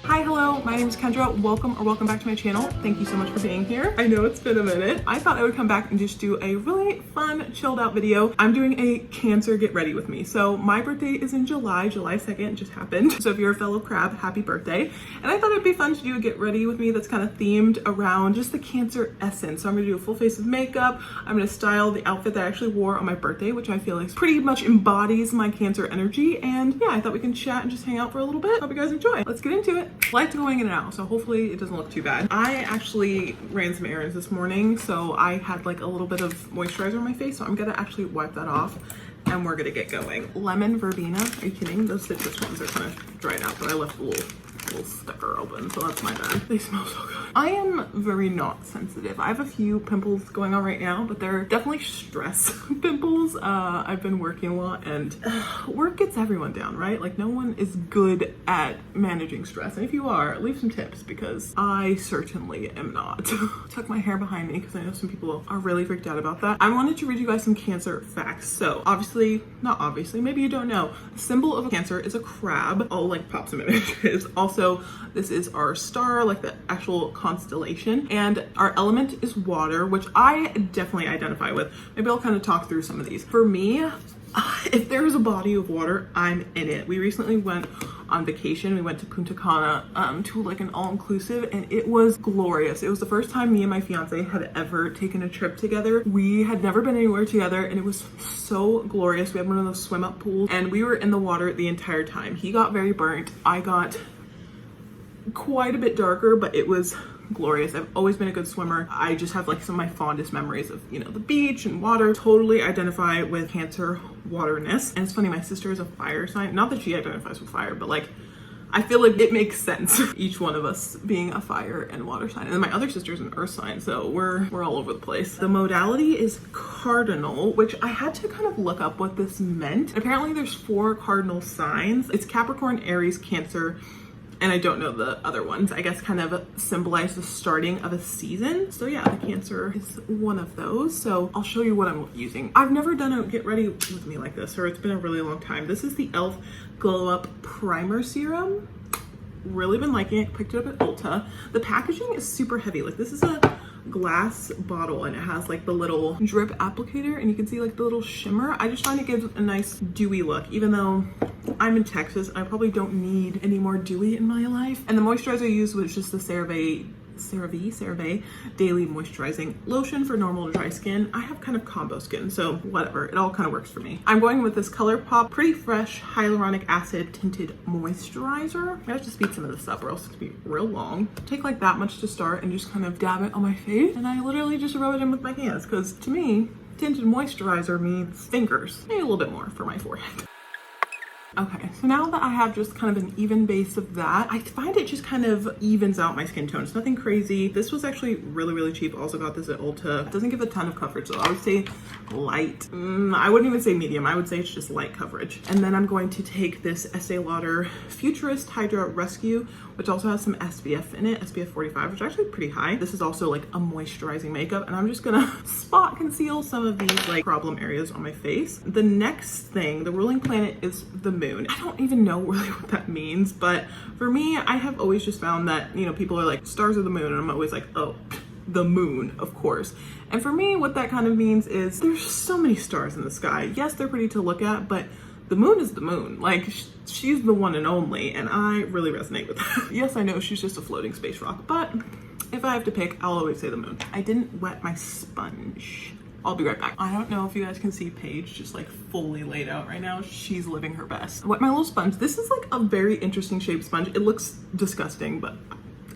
Hi, hello, my name is Kendra. Welcome back to my channel. Thank you so much for being here. I know it's been a minute. I thought I would come back and just do a really fun, chilled out video. I'm doing a Cancer get ready with me. So my birthday is in July 2nd, it just happened. So if you're a fellow crab, happy birthday. And I thought it'd be fun to do a get ready with me that's kind of themed around just the Cancer essence. So I'm gonna do a full face of makeup. I'm gonna style the outfit that I actually wore on my birthday, which I feel like pretty much embodies my Cancer energy. And yeah, I thought we can chat and just hang out for a little bit. Hope you guys enjoy. Let's get into it. Lights going in and out, so hopefully it doesn't look too bad. I actually ran some errands this morning, so I had like a little bit of moisturizer on my face, so I'm gonna actually wipe that off and we're gonna get going. Lemon verbena, are you kidding? Those citrus ones are kind of dried out, but I left a little sticker open, so that's my bad. They smell so good. I am very not sensitive. I have a few pimples going on right now, but they're definitely stress pimples. I've been working a lot and work gets everyone down, right? Like no one is good at managing stress. And if you are, leave some tips because I certainly am not. Tuck my hair behind me because I know some people are really freaked out about that. I wanted to read you guys some Cancer facts. So not obviously, maybe you don't know. The symbol of a Cancer is a crab. I'll like pop some images. Also, this is our star, like the actual constellation, and our element is water, which I definitely identify with. Maybe I'll kind of talk through some of these. For me, if there's a body of water, I'm in it. We recently went on vacation. We went to Punta Cana to like an all-inclusive, and it was glorious. It was the first time me and my fiance had ever taken a trip together. We had never been anywhere together, and it was so glorious. We had one of those swim up pools, and we were in the water the entire time. He got very burnt. I got quite a bit darker, but it was glorious. I've always been a good swimmer. I just have like some of my fondest memories of, you know, the beach and water. Totally identify with Cancer waterness. And it's funny, my sister is a fire sign. Not that she identifies with fire, but like I feel like it makes sense, each one of us being a fire and water sign. And then my other sister's an earth sign, so we're all over the place. The modality is cardinal, which I had to kind of look up what this meant. Apparently there's 4 cardinal signs. It's Capricorn, Aries, Cancer, and I don't know the other ones. I guess kind of symbolize the starting of a season. So yeah, the Cancer is one of those. So I'll show you what I'm using. I've never done a get ready with me like this, or it's been a really long time. This is the e.l.f. Glow Up Primer Serum. Really been liking it. Picked it up at Ulta. The packaging is super heavy. Like this is a glass bottle and it has like the little drip applicator and you can see like the little shimmer. I just find it gives a nice dewy look, even though I'm in Texas. I probably don't need any more dewy in my life. And the moisturizer I used was just the CeraVe Daily Moisturizing Lotion for normal to dry skin. I have kind of combo skin, so whatever, it all kind of works for me. I'm going with this ColourPop Pretty Fresh Hyaluronic Acid Tinted Moisturizer. I have to speed some of this up or else it's gonna be real long. Take like that much to start and just kind of dab it on my face, and I literally just rub it in with my hands because to me, tinted moisturizer means fingers. Maybe a little bit more for my forehead. Okay, so now that I have just kind of an even base of that, I find it just kind of evens out my skin tone. It's nothing crazy. This was actually really cheap. Also got this at Ulta. It doesn't give a ton of coverage, so I would say light. I wouldn't even say medium. I would say it's just light coverage. And then I'm going to take this Estee Lauder Futurist Hydra Rescue, which also has some SPF in it, SPF 45, which is actually pretty high. This is also like a moisturizing makeup, and I'm just gonna spot conceal some of these like problem areas on my face. The next thing, the ruling planet is the moon. I don't even know really what that means, but for me, I have always just found that, you know, people are like stars of the moon, and I'm always like, oh, the moon, of course. And for me, what that kind of means is there's so many stars in the sky. Yes, they're pretty to look at, but the moon is the moon. Like she's the one and only, and I really resonate with that. Yes, I know she's just a floating space rock, but if I have to pick, I'll always say the moon. I didn't wet my sponge. I'll be right back. I don't know if you guys can see Paige just like fully laid out right now. She's living her best. Wet my little sponge. This is like a very interesting shaped sponge. It looks disgusting, but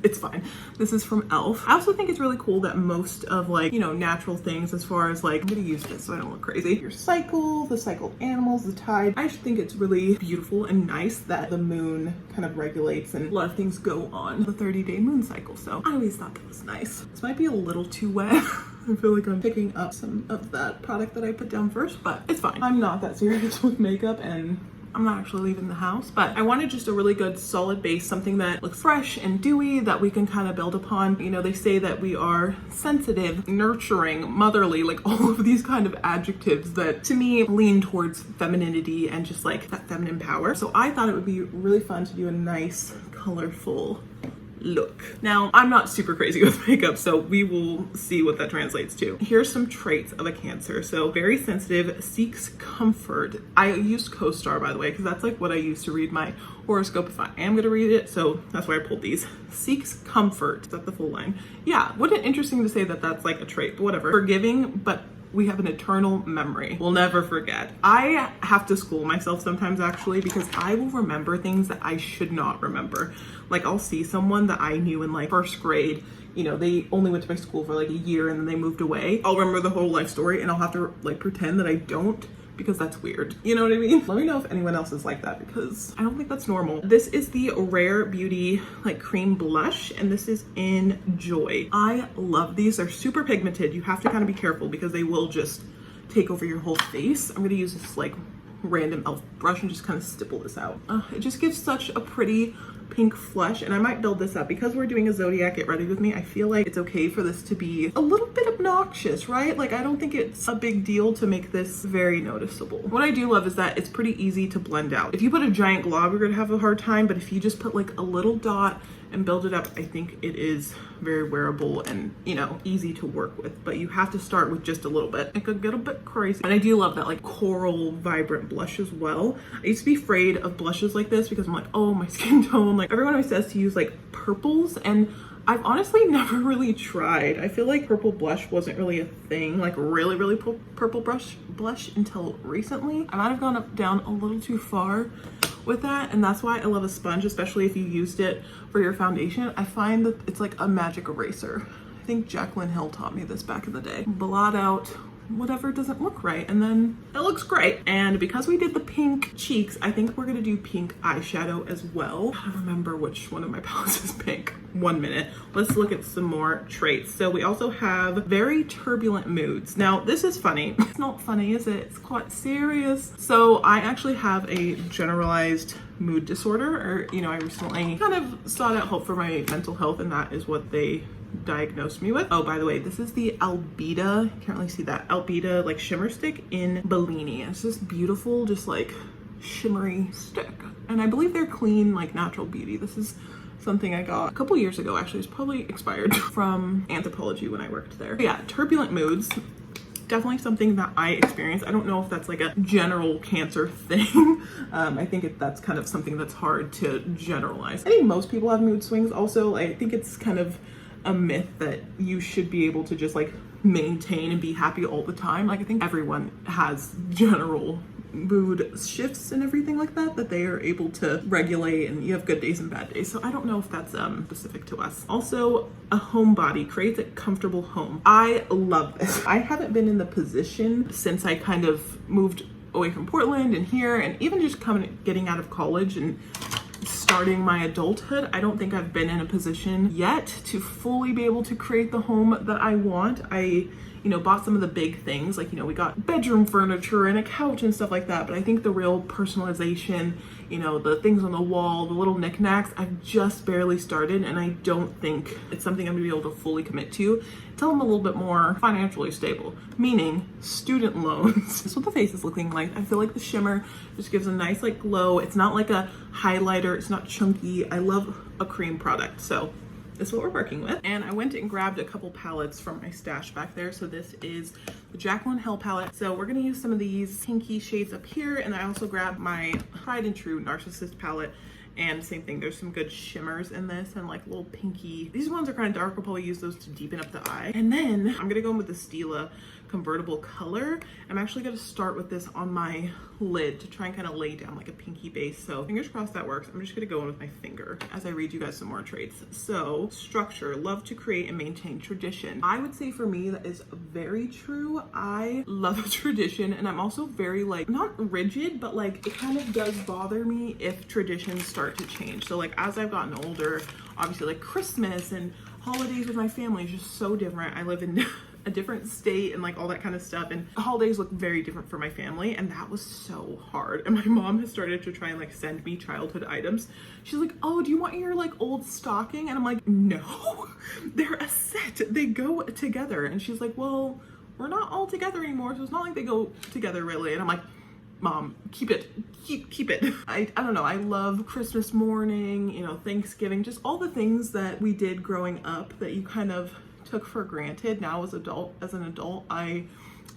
it's fine. This is from e.l.f. I also think it's really cool that most of like, you know, natural things as far as like, I'm gonna use this so I don't look crazy. Your cycle, the cycled animals, the tide. I just think it's really beautiful and nice that the moon kind of regulates and a lot of things go on the 30-day moon cycle. So I always thought that was nice. This might be a little too wet. I feel like I'm picking up some of that product that I put down first, but it's fine. I'm not that serious with makeup, and I'm not actually leaving the house, but I wanted just a really good solid base, something that looks fresh and dewy that we can kind of build upon. You know, they say that we are sensitive, nurturing, motherly, like all of these kind of adjectives that to me lean towards femininity and just like that feminine power. So I thought it would be really fun to do a nice, colorful look. Now, I'm not super crazy with makeup, so we will see what that translates to. Here's some traits of a Cancer. So very sensitive, seeks comfort. I used CoStar, by the way, because that's like what I use to read my horoscope if I am gonna read it, so that's why I pulled these. Seeks comfort. Is that the full line? Yeah, wouldn't it interesting to say that that's like a trait, but whatever. Forgiving, but we have an eternal memory. We'll never forget. I have to school myself sometimes actually, because I will remember things that I should not remember. Like I'll see someone that I knew in like first grade, you know, they only went to my school for like a year and then they moved away. I'll remember the whole life story and I'll have to like pretend that I don't, because that's weird. You know what I mean? Let me know if anyone else is like that, because I don't think that's normal. This is the Rare Beauty like cream blush, and this is in Joy. I love these. They're super pigmented. You have to kind of be careful because they will just take over your whole face. I'm gonna use this like random elf brush and just kind of stipple this out. It just gives such a pretty pink flush, and I might build this up because we're doing a Zodiac Get Ready With Me. I feel like it's okay for this to be a little bit obnoxious, right? Like I don't think it's a big deal to make this very noticeable. What I do love is that it's pretty easy to blend out. If you put a giant glob, you're gonna have a hard time, but if you just put like a little dot and build it up, I think it is very wearable and, you know, easy to work with. But you have to start with just a little bit. It could get a bit crazy. And I do love that like coral vibrant blush as well. I used to be afraid of blushes like this because I'm like, oh, my skin tone. Like everyone always says to use like purples, and I've honestly never really tried. I feel like purple blush wasn't really a thing, like really purple blush until recently. I might have gone down a little too far with that, and that's why I love a sponge, especially if you used it for your foundation. I find that it's like a magic eraser. I think Jaclyn Hill taught me this back in the day. Blot out whatever doesn't look right, and then it looks great. And because we did the pink cheeks, I think we're gonna do pink eyeshadow as well. I don't remember which one of my palettes is pink. 1 minute. Let's look at some more traits. So we also have very turbulent moods. Now this is funny. It's not funny, is it? It's quite serious. So I actually have a generalized mood disorder, or you know, I recently kind of sought out help for my mental health, and that is what they diagnosed me with. Oh, by the way, this is the Albita, can't really see that, Albita like shimmer stick in Bellini. It's just beautiful, just like shimmery stick, and I believe they're clean, like natural beauty. This is something I got a couple years ago, actually. It's probably expired from Anthropologie when I worked there. But yeah, turbulent moods, definitely something that I experience. I don't know if that's like a general Cancer thing. I think that's kind of something that's hard to generalize. I think most people have mood swings also. I think it's kind of a myth that you should be able to just like maintain and be happy all the time. Like I think everyone has general mood shifts and everything like that they are able to regulate, and you have good days and bad days. So I don't know if that's specific to us. Also, a homebody creates a comfortable home. I love this. I haven't been in the position since I kind of moved away from Portland and here, and even just getting out of college and starting my adulthood. I don't think I've been in a position yet to fully be able to create the home that I want. I, you know, bought some of the big things, like, you know, we got bedroom furniture and a couch and stuff like that, but I think the real personalization, you know, the things on the wall, the little knickknacks, I've just barely started, and I don't think it's something I'm gonna be able to fully commit to until I'm a little bit more financially stable, meaning student loans. That's what the face is looking like. I feel like the shimmer just gives a nice like glow. It's not like a highlighter, it's not chunky. I love a cream product, so this is what we're working with. And I went and grabbed a couple palettes from my stash back there. So this is the Jaclyn Hill palette. So we're gonna use some of these pinky shades up here, and I also grabbed my tried and true Narcissist palette. And same thing, there's some good shimmers in this and like little pinky. These ones are kind of dark, I'll probably use those to deepen up the eye. And then I'm gonna go in with the Stila convertible color. I'm actually gonna start with this on my lid to try and kind of lay down like a pinky base. So fingers crossed that works. I'm just gonna go in with my finger as I read you guys some more traits. So structure, love to create and maintain tradition. I would say for me that is very true. I love a tradition, and I'm also very like, not rigid, but like it kind of does bother me if traditions start to change. So like as I've gotten older, obviously like Christmas and holidays with my family is just so different. I live in a different state and like all that kind of stuff. And holidays look very different for my family, and that was so hard. And my mom has started to try and like send me childhood items. She's like, oh, do you want your like old stocking? And I'm like, no, they're a set. They go together. And she's like, well, we're not all together anymore, so it's not like they go together really. And I'm like, Mom, keep it. I don't know, I love Christmas morning, you know, Thanksgiving, just all the things that we did growing up that you kind of took for granted. Now as an adult, I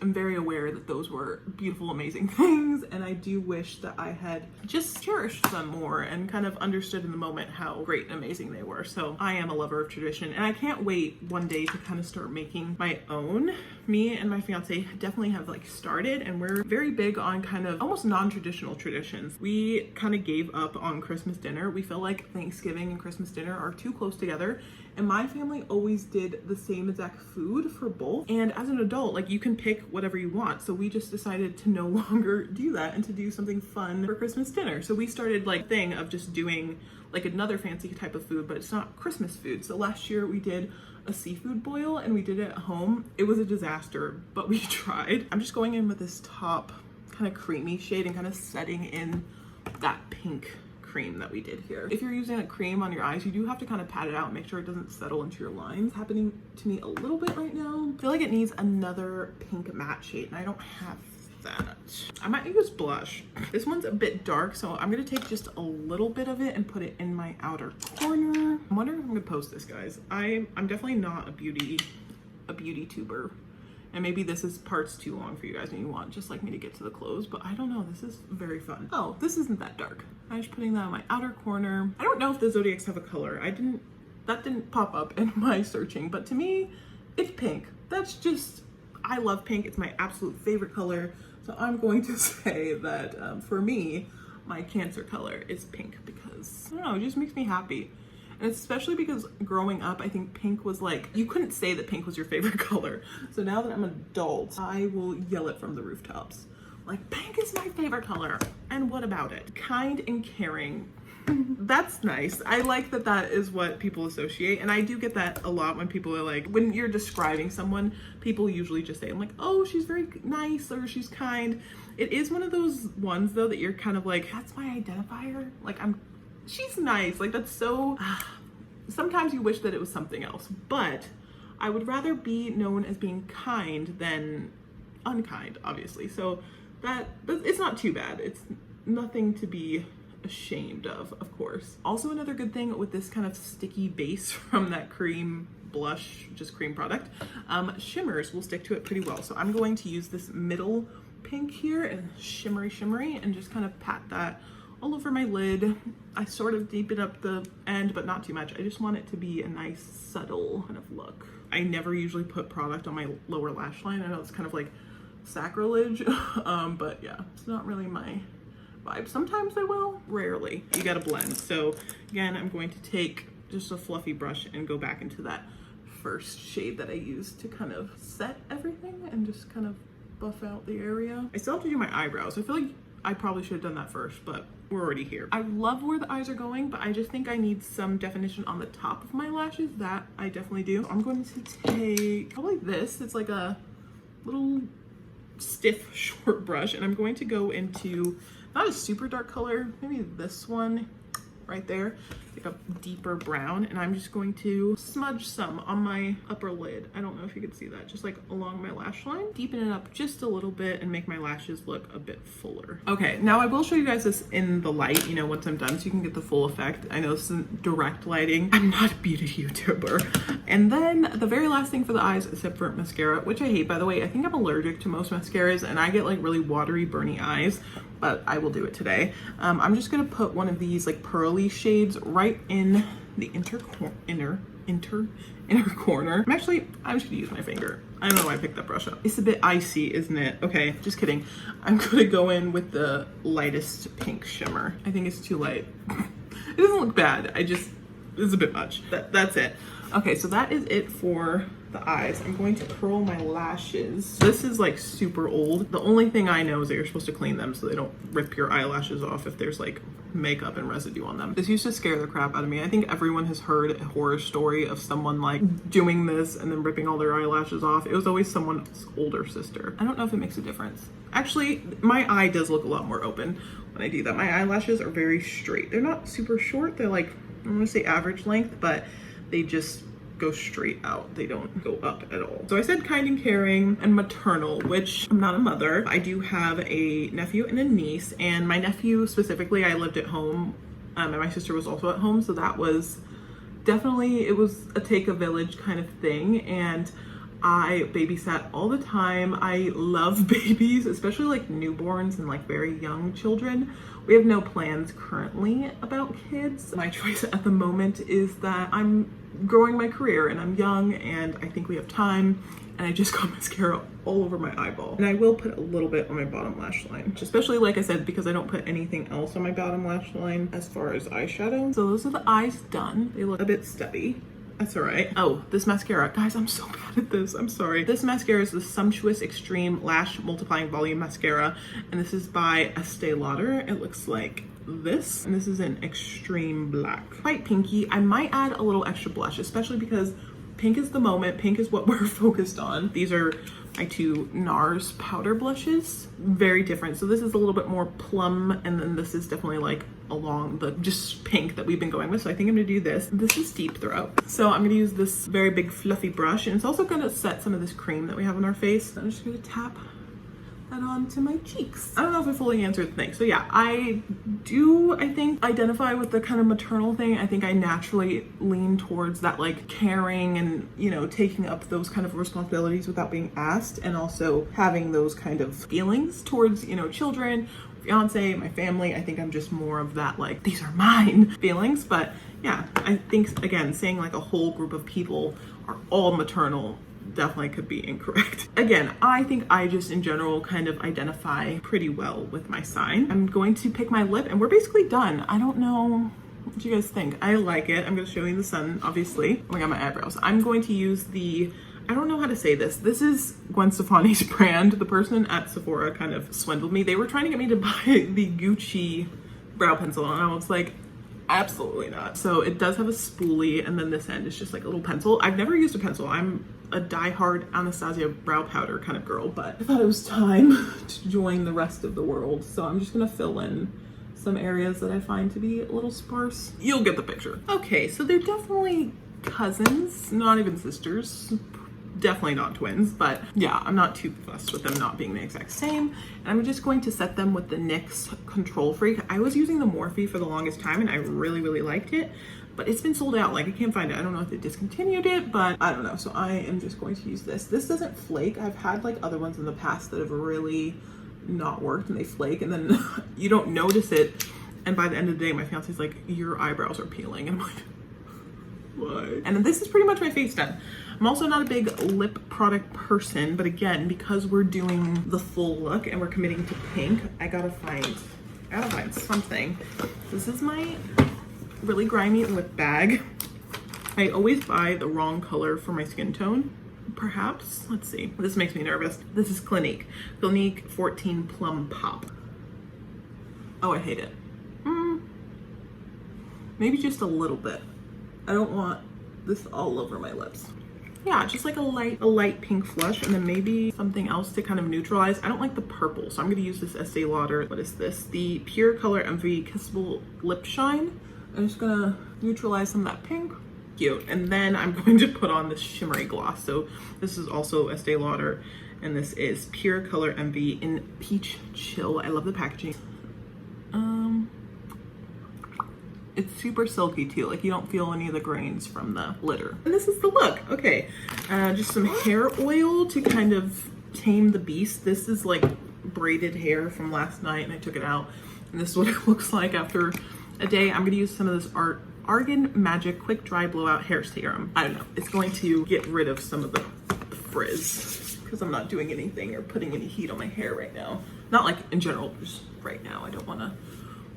am very aware that those were beautiful, amazing things, and I do wish that I had just cherished them more and kind of understood in the moment how great and amazing they were. So I am a lover of tradition, and I can't wait one day to kind of start making my own. Me and my fiance definitely have like started, and we're very big on kind of almost non-traditional traditions. We kind of gave up on Christmas dinner. We feel like Thanksgiving and Christmas dinner are too close together, and my family always did the same exact food for both. And as an adult, like, you can pick whatever you want. So we just decided to no longer do that and to do something fun for Christmas dinner. So we started like thing of just doing like another fancy type of food, but it's not Christmas food. So last year we did a seafood boil, and we did it at home. It was a disaster, but we tried. I'm just going in with this top kind of creamy shade and kind of setting in that pink cream that we did here. If you're using a cream on your eyes, you do have to kind of pat it out and make sure it doesn't settle into your lines. It's happening to me a little bit right now. I feel like it needs another pink matte shade, and I don't have that. I might use blush. This one's a bit dark, so I'm gonna take just a little bit of it and put it in my outer corner. I'm wondering if I'm gonna post this, guys. I'm definitely not a beauty tuber, and maybe this is parts too long for you guys and you want just like me to get to the close, but I don't know, this is very fun. Oh, this isn't that dark. I'm just putting that on my outer corner. I don't know if the Zodiacs have a color. That didn't pop up in my searching, but to me it's pink. That's just, I love pink. It's my absolute favorite color. So I'm going to say that for me, my Cancer color is pink, because I don't know, it just makes me happy. And especially because growing up, I think pink was like, you couldn't say that pink was your favorite color. So now that I'm an adult, I will yell it from the rooftops. Like, pink is my favorite color. And what about it? Kind and caring. That's nice. I like that that is what people associate. And I do get that a lot when people are like, when you're describing someone, people usually just say, I'm like, oh, she's very nice, or she's kind. It is one of those ones though that you're kind of like, that's my identifier. Like, she's nice. Like, that's so, sometimes you wish that it was something else, but I would rather be known as being kind than unkind, obviously. So that it's not too bad. It's nothing to be ashamed of course. Also, another good thing with this kind of sticky base from that cream blush, just cream product, shimmers will stick to it pretty well. So I'm going to use this middle pink here and shimmery and just kind of pat that all over my lid. I sort of deepen up the end, but not too much. I just want it to be a nice subtle kind of look. I never usually put product on my lower lash line. I know it's kind of like sacrilege, but yeah, it's not really my vibe. Sometimes I will, rarely. You gotta blend. So again, I'm going to take just a fluffy brush and go back into that first shade that I used to kind of set everything and just kind of buff out the area. I still have to do my eyebrows. I feel like I probably should have done that first, but we're already here. I love where the eyes are going, but I just think I need some definition on the top of my lashes. That I definitely do. I'm going to take probably this. It's like a little stiff short brush, and I'm going to go into not a super dark color, maybe this one right there, like a deeper brown, and I'm just going to smudge some on my upper lid. I don't know if you can see that, just like along my lash line. Deepen it up just a little bit and make my lashes look a bit fuller. Okay, now I will show you guys this in the light, you know, once I'm done, so you can get the full effect. I know this isn't direct lighting. I'm not a beauty YouTuber. And then the very last thing for the eyes, except for mascara, which I hate, by the way. I think I'm allergic to most mascaras, and I get like really watery, burny eyes, but I will do it today. I'm just gonna put one of these like pearly shades right in the inner corner. I'm just gonna use my finger. I don't know why I picked that brush up. It's a bit icy, isn't it? Okay, just kidding. I'm gonna go in with the lightest pink shimmer. I think it's too light. It doesn't look bad. It's a bit much. That's it. Okay, so that is it for the eyes, I'm going to curl my lashes. This is like super old. The only thing I know is that you're supposed to clean them so they don't rip your eyelashes off if there's like makeup and residue on them. This used to scare the crap out of me. I think everyone has heard a horror story of someone like doing this and then ripping all their eyelashes off. It was always someone's older sister. I don't know if it makes a difference. Actually, my eye does look a lot more open when I do that. My eyelashes are very straight. They're not super short. They're like, I'm gonna say average length, but they just go straight out. They don't go up at all. So I said kind and caring and maternal, which I'm not a mother. I do have a nephew and a niece, and my nephew specifically, I lived at home, and my sister was also at home. So that was definitely, it was a take a village kind of thing. And I babysat all the time. I love babies, especially like newborns and like very young children. We have no plans currently about kids. My choice at the moment is that I'm growing my career and I'm young and I think we have time, and I just got mascara all over my eyeball. And I will put a little bit on my bottom lash line, especially like I said, because I don't put anything else on my bottom lash line as far as eyeshadow. So those are the eyes done. They look a bit stubby. That's all right. Oh, this mascara. Guys, I'm so bad at this. I'm sorry. This mascara is the Sumptuous Extreme Lash Multiplying Volume Mascara, and this is by Estee Lauder. It looks like this, and this is in extreme black. Quite pinky. I might add a little extra blush, especially because pink is the moment. Pink is what we're focused on. These are my two NARS powder blushes. Very different. So this is a little bit more plum, and then this is definitely like along the just pink that we've been going with. So I think I'm gonna do this. This is Deep Throat. So I'm gonna use this very big fluffy brush, and it's also gonna set some of this cream that we have on our face. So I'm just gonna tap that onto my cheeks. I don't know if I fully answered the thing. So yeah, I think, identify with the kind of maternal thing. I think I naturally lean towards that like caring and, you know, taking up those kind of responsibilities without being asked, and also having those kind of feelings towards, you know, children, fiance, my family. I think I'm just more of that like, these are mine feelings. But yeah, I think again, saying like a whole group of people are all maternal definitely could be incorrect. Again, I think I just in general kind of identify pretty well with my sign. I'm going to pick my lip and we're basically done. I don't know what you guys think. I like it. I'm going to show you the sun, obviously. Oh my god, my eyebrows. I'm going to use the, I don't know how to say this. This is Gwen Stefani's brand. The person at Sephora kind of swindled me. They were trying to get me to buy the Gucci brow pencil, and I was like, absolutely not. So it does have a spoolie, and then this end is just like a little pencil. I've never used a pencil. I'm a diehard Anastasia brow powder kind of girl, but I thought it was time to join the rest of the world. So I'm just gonna fill in some areas that I find to be a little sparse. You'll get the picture. Okay, so they're definitely cousins, not even sisters. Definitely not twins, but yeah, I'm not too fussed with them not being the exact same. And I'm just going to set them with the NYX Control Freak. I was using the Morphe for the longest time and I really, really liked it, but it's been sold out. Like, I can't find it. I don't know if they discontinued it, but I don't know. So I am just going to use this. This doesn't flake. I've had like other ones in the past that have really not worked and they flake, and then you don't notice it. And by the end of the day, my fiance's like, your eyebrows are peeling. And I'm like, why? And then this is pretty much my face done. I'm also not a big lip product person, but again, because we're doing the full look and we're committing to pink, I gotta find something. This is my really grimy lip bag. I always buy the wrong color for my skin tone, perhaps. Let's see. This makes me nervous. This is Clinique. Clinique 14 Plum Pop. Oh, I hate it. Maybe just a little bit. I don't want this all over my lips. Yeah, just like a light pink flush, and then maybe something else to kind of neutralize. I don't like the purple, so I'm gonna use this Estee Lauder. What is this? The Pure Color MV Kissable Lip Shine. I'm just gonna neutralize some of that pink. Cute. And then I'm going to put on this shimmery gloss. So this is also Estee Lauder, and this is Pure Color MV in Peach Chill. I love the packaging. It's super silky too, like you don't feel any of the grains from the glitter. And this is the look. Okay, just some hair oil to kind of tame the beast. This is like braided hair from last night and I took it out, and this is what it looks like after a day. I'm gonna use some of this Argan Magic Quick Dry Blowout Hair Serum. I don't know, it's going to get rid of some of the frizz because I'm not doing anything or putting any heat on my hair right now. Not like in general, just right now. I don't wanna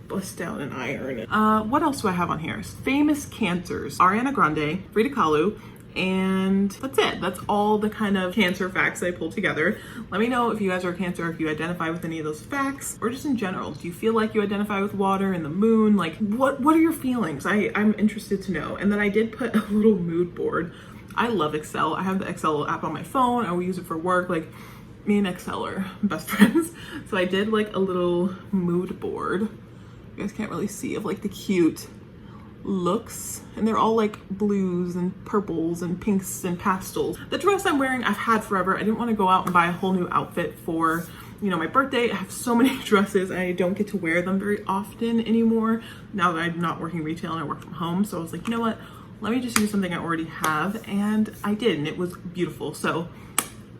bust down an iron. What else do I have on here? Famous Cancers. Ariana Grande, Frida Kahlo, And that's it. That's all the kind of Cancer facts I pulled together. Let me know if you guys are Cancer, if you identify with any of those facts, or just in general. Do you feel like you identify with water and the moon? Like, what are your feelings? I'm interested to know. And then I did put a little mood board. I love Excel. I have the Excel app on my phone. I will use it for work. Like, me and Excel are best friends. So I did like a little mood board. You guys can't really see, of like the cute looks, and they're all like blues and purples and pinks and pastels. The dress I'm wearing I've had forever. I didn't want to go out and buy a whole new outfit for, you know, my birthday. I have so many dresses and I don't get to wear them very often anymore now that I'm not working retail and I work from home. So I was like, you know what, let me just use something I already have, and I did, and it was beautiful. So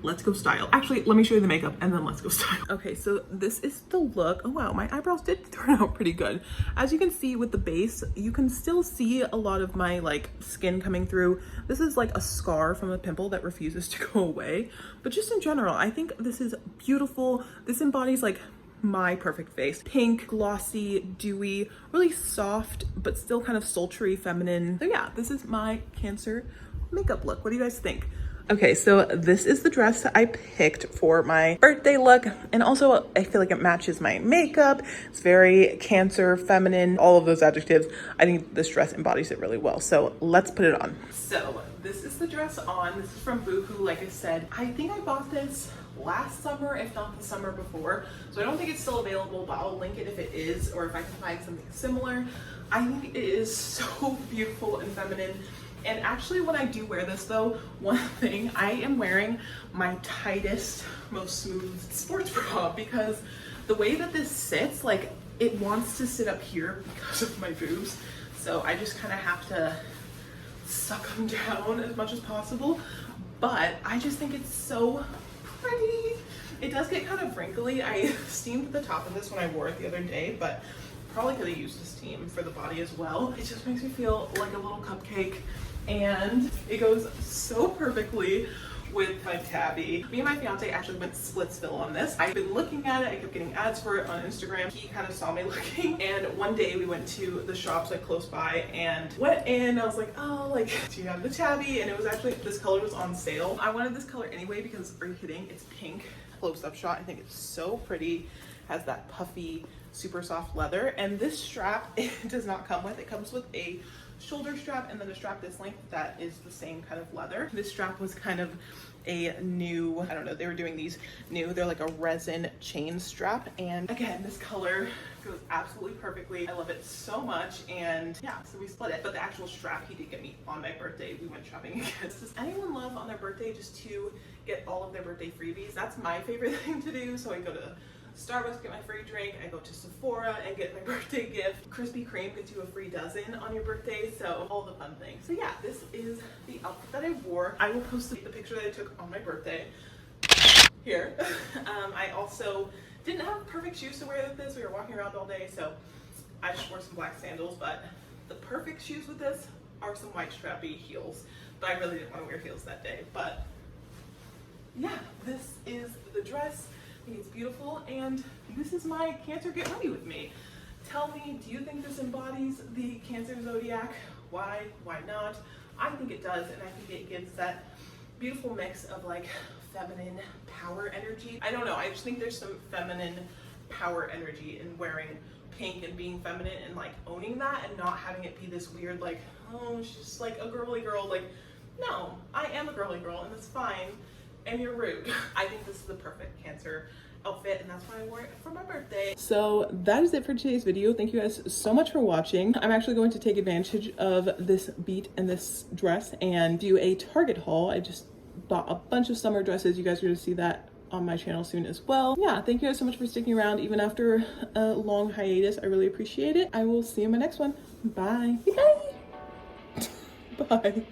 let's go style. Actually, let me show you the makeup and then let's go style. Okay, so this is the look. Oh wow, my eyebrows did turn out pretty good. As you can see with the base, you can still see a lot of my like skin coming through. This is like a scar from a pimple that refuses to go away. But just in general, I think this is beautiful. This embodies like my perfect face. Pink, glossy, dewy, really soft, but still kind of sultry, feminine. So yeah, this is my Cancer makeup look. What do you guys think? Okay, so this is the dress that I picked for my birthday look, and also I feel like it matches my makeup. It's very Cancer, feminine, all of those adjectives. I think this dress embodies it really well, so let's put it on. So this is the dress on. This is from Boohoo. Like I said, I think I bought this last summer, if not the summer before, so I don't think it's still available, but I'll link it if it is, or if I can find something similar. I think it is so beautiful and feminine. And actually when I do wear this though, one thing, I am wearing my tightest, most smooth sports bra, because the way that this sits, like it wants to sit up here because of my boobs. So I just kind of have to suck them down as much as possible. But I just think it's so pretty. It does get kind of wrinkly. I steamed the top of this when I wore it the other day, but probably could have used a steam for the body as well. It just makes me feel like a little cupcake, and it goes so perfectly with my tabby. Me and my fiance actually went Splitsville on this. I've been looking at it. I kept getting ads for it on Instagram. He kind of saw me looking, and one day we went to the shops like close by and went in. I was like, oh, like, do you have the tabby? And it was actually, this color was on sale. I wanted this color anyway because, are you kidding? It's pink. Close-up shot. I think it's so pretty. Has that puffy, super soft leather. And this strap, it does not come with. It comes with a shoulder strap and then a strap this length that is the same kind of leather. This strap was kind of a new, I don't know, they were doing these new, they're like a resin chain strap, and again, this color goes absolutely perfectly. I love it so much, and yeah, so we split it. But the actual strap he did get me on my birthday. We went shopping again. Does anyone love on their birthday just to get all of their birthday freebies? That's my favorite thing to do. So I go to Starbucks, get my free drink. I go to Sephora and get my birthday gift. Krispy Kreme gets you a free dozen on your birthday, so all the fun things. So yeah, this is the outfit that I wore. I will post the picture that I took on my birthday here. I also didn't have perfect shoes to wear with this. We were walking around all day, so I just wore some black sandals, but the perfect shoes with this are some white strappy heels, but I really didn't want to wear heels that day. But yeah, this is the dress. I think it's beautiful, and this is my Cancer get ready with me. Tell me, do you think this embodies the Cancer zodiac? Why not? I think it does, and I think it gives that beautiful mix of like feminine power energy. I don't know, I just think there's some feminine power energy in wearing pink and being feminine and like owning that, and not having it be this weird like, oh, she's just like a girly girl. Like, no, I am a girly girl and it's fine, and you're rude. I think this is the perfect Cancer outfit, and that's why I wore it for my birthday. So that is it for today's video. Thank you guys so much for watching. I'm actually going to take advantage of this beat and this dress and do a Target haul. I just bought a bunch of summer dresses. You guys are going to see that on my channel soon as well. Yeah, thank you guys so much for sticking around even after a long hiatus. I really appreciate it. I will see you in my next one. Bye. Bye. Bye.